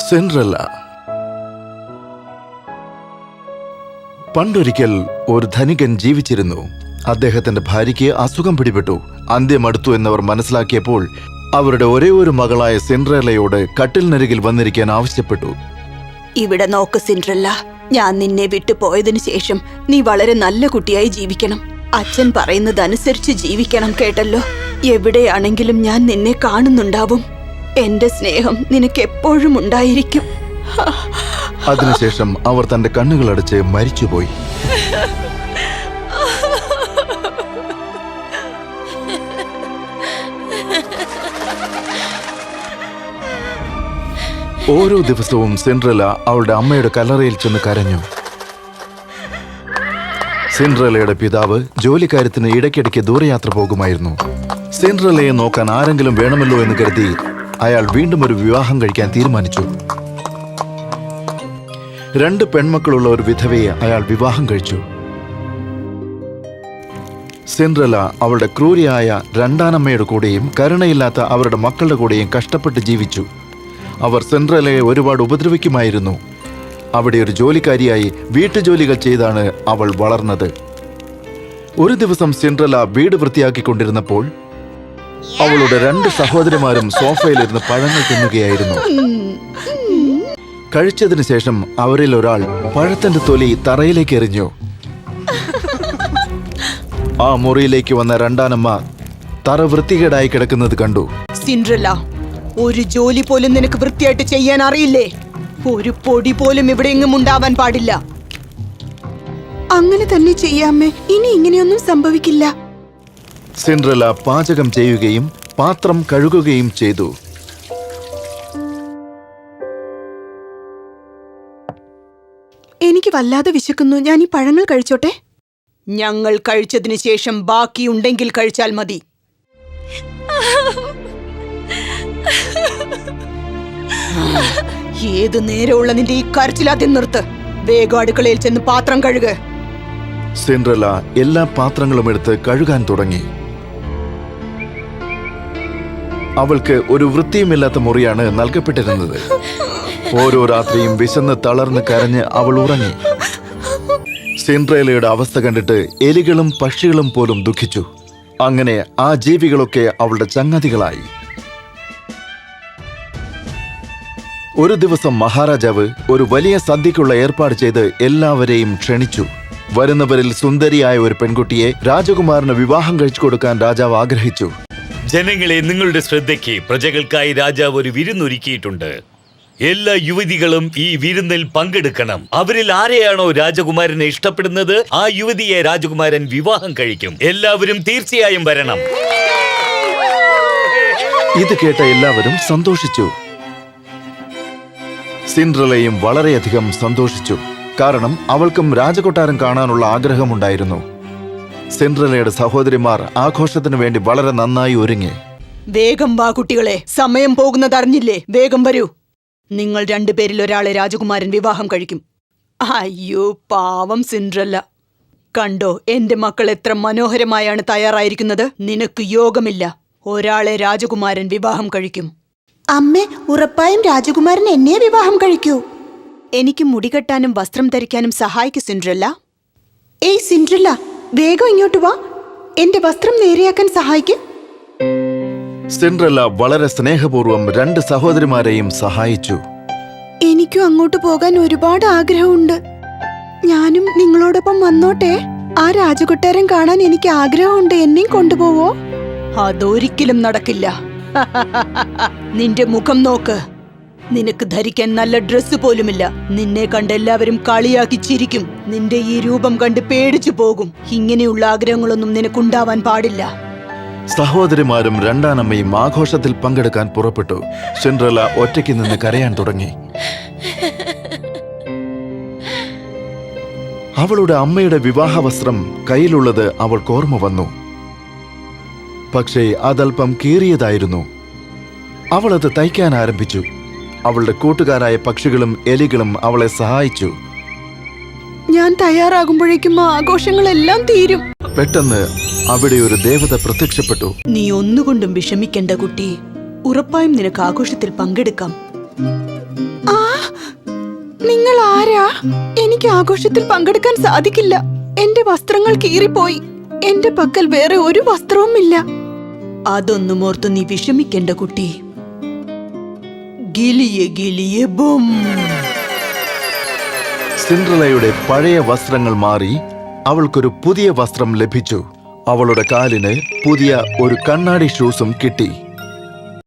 Cinderella. പണ്ടൊരിക്കൽ ഒരു ധനികൻ ജീവിച്ചിരുന്നു. അദ്ദേഹത്തിന്റെ ഭാര്യയ്ക്ക് അസുഖം പിടിപെട്ടു. അന്ത്യമടുത്തു എന്നവർ മനസ്സിലാക്കിയപ്പോൾ അവരുടെ ഒരേ ഒരു മകളായ സിൻഡ്രല്ലയോട് കട്ടിലിനരികിൽ വന്നിരിക്കാൻ ആവശ്യപ്പെട്ടു. ഇവിടെ നോക്ക് സിൻഡ്രല്ല, ഞാൻ നിന്നെ വിട്ടു പോയതിനു ശേഷം നീ വളരെ നല്ല കുട്ടിയായി ജീവിക്കണം. അച്ഛൻ പറയുന്നതനുസരിച്ച് ജീവിക്കണം, കേട്ടല്ലോ? എവിടെയാണെങ്കിലും ഞാൻ നിന്നെ കാണുന്നുണ്ടാവും. എന്റെ സ്നേഹം നിനക്ക് എപ്പോഴും ഉണ്ടായിരിക്കും. അതിനുശേഷം അവർ തന്റെ കണ്ണുകളടച്ച് മരിച്ചുപോയി. ഓരോ ദിവസവും സിൻഡ്രല്ല അവളുടെ അമ്മയുടെ കല്ലറയിൽ ചെന്ന് കരഞ്ഞു. സിൻഡ്രല്ലയുടെ പിതാവ് ജോലിക്കാര്യത്തിന് ഇടയ്ക്കിടയ്ക്ക് ദൂരയാത്ര പോകുമായിരുന്നു. സിൻഡ്രല്ലയെ നോക്കാൻ ആരെങ്കിലും വേണമല്ലോ എന്ന് കരുതി അയാൾ വീണ്ടും ഒരു വിവാഹം കഴിക്കാൻ തീരുമാനിച്ചു. 2 പെൺമക്കളുള്ള ഒരു വിധവയെ അയാൾ വിവാഹം കഴിച്ചു. സിൻഡ്രല്ല അവളുടെ ക്രൂരിയായ രണ്ടാനമ്മയുടെ കൂടെയും കരുണയില്ലാത്ത അവരുടെ മക്കളുടെ കൂടെയും കഷ്ടപ്പെട്ട് ജീവിച്ചു. അവർ സിൻഡ്രല്ലയെ ഒരുപാട് ഉപദ്രവിക്കുമായിരുന്നു. അവിടെ ഒരു ജോലിക്കാരിയായി വീട്ടുജോലികൾ ചെയ്താണ് അവൾ വളർന്നത്. ഒരു ദിവസം സിൻഡ്രല്ല വീട് വൃത്തിയാക്കിക്കൊണ്ടിരുന്നപ്പോൾ അവളുടെ 2 സഹോദരിമാരും സോഫയിലിരുന്ന് പഴങ്ങൾ തിന്നുകയായിരുന്നു. കഴിച്ചതിന് ശേഷം അവരിൽ ഒരാൾ പഴത്തിന്റെ തൊലി തറയിലേക്ക് എറിഞ്ഞു. ആ മുറിയിലേക്ക് വന്ന രണ്ടാനമ്മ തറ വൃത്തികേടായി കിടക്കുന്നത് കണ്ടു. സിൻഡ്രല്ല, ഒരു ജോലി പോലും നിനക്ക് വൃത്തിയായിട്ട് ചെയ്യാൻ അറിയില്ലേ? ഒരു പൊടി പോലും ഇവിടെ എങ്ങും ഉണ്ടാവാൻ പാടില്ല. അങ്ങനെ തന്നെ ചെയ്യാമേ, ഇനി ഇങ്ങനെയൊന്നും സംഭവിക്കില്ല. സിൻഡ്രല്ല പാചകം ചെയ്യുകയും പാത്രം കഴുകുകയും ചെയ്തു. എനിക്ക് വല്ലാതെ വിശക്കുന്നു. ഞാൻ ഈ പഴങ്ങൾ കഴിച്ചോട്ടെ? ഞങ്ങൾ കഴിച്ചതിന് ശേഷം ബാക്കിയുണ്ടെങ്കിൽ കഴിച്ചാൽ മതി. ഏത് നേരമുള്ള നിന്റെ ഈ കരച്ചിലാദ്യം നിർത്ത്. വേഗം അടുക്കളയിൽ ചെന്ന് പാത്രം കഴുക. സിൻഡ്രല്ല എല്ലാ പാത്രങ്ങളും എടുത്ത് കഴുകാൻ തുടങ്ങി. അവൾക്ക് ഒരു വൃത്തിയുമില്ലാത്ത മുറിയാണ് നൽകപ്പെട്ടിരുന്നത്. ഓരോ രാത്രിയും വിശന്ന് തളർന്ന് കരഞ്ഞ് അവൾ ഉറങ്ങി. സിൻഡ്രല്ലയുടെ അവസ്ഥ കണ്ടിട്ട് എലികളും പക്ഷികളും പോലും ദുഃഖിച്ചു. അങ്ങനെ ആ ജീവികളൊക്കെ അവളുടെ ചങ്ങാതികളായി. ഒരു ദിവസം മഹാരാജാവ് ഒരു വലിയ സദ്യക്കുള്ള ഏർപ്പാട് ചെയ്ത് എല്ലാവരെയും ക്ഷണിച്ചു. വരുന്നവരിൽ സുന്ദരിയായ ഒരു പെൺകുട്ടിയെ രാജകുമാരന് വിവാഹം കഴിച്ചു കൊടുക്കാൻ രാജാവ് ആഗ്രഹിച്ചു. ജനങ്ങളെ, നിങ്ങളുടെ ശ്രദ്ധയ്ക്ക് പ്രജകൾക്കായി രാജാവ് ഒരു വിരുന്നൊരുക്കിയിട്ടുണ്ട്. എല്ലാ യുവതികളും ഈ വിരുന്നിൽ പങ്കെടുക്കണം. അവരിൽ ആരെയാണോ രാജകുമാരനെ ഇഷ്ടപ്പെടുന്നത് ആ യുവതിയെ രാജകുമാരൻ വിവാഹം കഴിക്കും. എല്ലാവരും തീർച്ചയായും വരണം. ഇത് കേട്ട എല്ലാവരും സന്തോഷിച്ചു. സിൻഡ്രല്ലയും വളരെയധികം സന്തോഷിച്ചു. കാരണം അവൾക്കും രാജകൊട്ടാരം കാണാനുള്ള ആഗ്രഹമുണ്ടായിരുന്നു. സിൻഡ്രല്ലയുടെ സഹോദരിമാർ ആഘോഷത്തിന് വേണ്ടി വളരെ നന്നായി ഒരുങ്ങി. വേഗം വാ കുട്ടികളെ, സമയം പോകുന്നത് അറിഞ്ഞില്ലേ? വേഗം വരൂ. നിങ്ങൾ 2 പേരിൽ ഒരാളെ രാജകുമാരൻ വിവാഹം കഴിക്കും. അയ്യോ പാവം സിൻഡ്രല്ല, കണ്ടോ എന്റെ മക്കൾ എത്ര മനോഹരമായാണ് തയ്യാറായിരിക്കുന്നത്. നിനക്ക് യോഗമില്ല. ഒരാളെ രാജകുമാരൻ വിവാഹം കഴിക്കും. അമ്മേ, ഉറപ്പായും രാജകുമാരൻ എന്നെ വിവാഹം കഴിക്കൂ. എനിക്ക് മുടി കെട്ടാനും വസ്ത്രം ധരിക്കാനും സഹായിക്കൂ സിൻഡ്രല്ല. ഏയ് സിൻഡ്രല്ല, വേഗം ഇങ്ങോട്ട് വാ. എന്റെ വസ്ത്രം നേരെയാക്കാൻ സഹായിക്കും. സിൻഡ്രല്ല വളരെ സ്നേഹപൂർവ്വം 2 സഹോദരിമാരെയും സഹായിച്ചു. എനിക്കും അങ്ങോട്ട് പോകാൻ ഒരുപാട് ആഗ്രഹമുണ്ട്. ഞാനും നിങ്ങളോടൊപ്പം വന്നോട്ടെ? ആ രാജകൊട്ടാരം കാണാൻ എനിക്ക് ആഗ്രഹമുണ്ട്. എന്നെയും കൊണ്ടുപോവോ? അതൊരിക്കലും നടക്കില്ല. നിന്റെ മുഖം നോക്ക്. നിനക്ക് ധരിക്കാൻ നല്ല ഡ്രസ്സ് പോലുമില്ല. നിന്നെ കണ്ട് എല്ലാവരും കളിയാക്കി ചിരിക്കും. നിന്റെ ഈ രൂപം കണ്ട് പേടിച്ചു പോകും. ഇങ്ങനെയുള്ള ആഗ്രഹങ്ങളൊന്നും നിനക്കുണ്ടാവാൻ പാടില്ല. സഹോദരിമാരും രണ്ടാനമ്മയും ആഘോഷത്തിൽ പങ്കെടുക്കാൻ പുറപ്പെട്ടു. സിൻഡ്രല്ല ഒറ്റയ്ക്ക് നിന്ന് കരയാൻ തുടങ്ങി. അവളുടെ അമ്മയുടെ വിവാഹ വസ്ത്രം കയ്യിലുള്ളത് അവൾക്ക് ഓർമ്മ വന്നു. പക്ഷേ അതല്പം കീറിയതായിരുന്നു. അവൾ അത് തയ്ക്കാൻ ആരംഭിച്ചു. അവളുടെ കൂട്ടുകാരായ പക്ഷികളും എലികളും അവളെ സഹായിച്ചു. ഞാൻ തയ്യാറാകുമ്പോഴേക്കും ആഘോഷങ്ങളെല്ലാം തീരും. പെട്ടെന്ന് അവിടെ ഒരു ദേവത പ്രത്യക്ഷപ്പെട്ടു. നീ ഒന്നുകൊണ്ടും വിഷമിക്കേണ്ട കുട്ടി. ഉറപ്പായും നിനക്ക് ആഘോഷത്തിൽ പങ്കെടുക്കാം. ആ, നിങ്ങൾ ആരാ? എനിക്ക് ആഘോഷത്തിൽ പങ്കെടുക്കാൻ സാധിക്കില്ല. എന്റെ വസ്ത്രങ്ങൾ കീറിപ്പോയി. എന്റെ പക്കൽ വേറെ ഒരു വസ്ത്രവുമില്ല. അതൊന്നും ഓർത്ത് നീ വിഷമിക്കേണ്ട കുട്ടി. ഗിലിയെ ഗിലിയെ ബും. സിൻഡ്രലയുടെ പഴയ വസ്ത്രങ്ങൾ മാറി അവൾക്കൊരു പുതിയ വസ്ത്രം ലഭിച്ചു. അവളുടെ കാലിന് പുതിയ ഒരു കണ്ണാടി ഷൂസും കിട്ടി.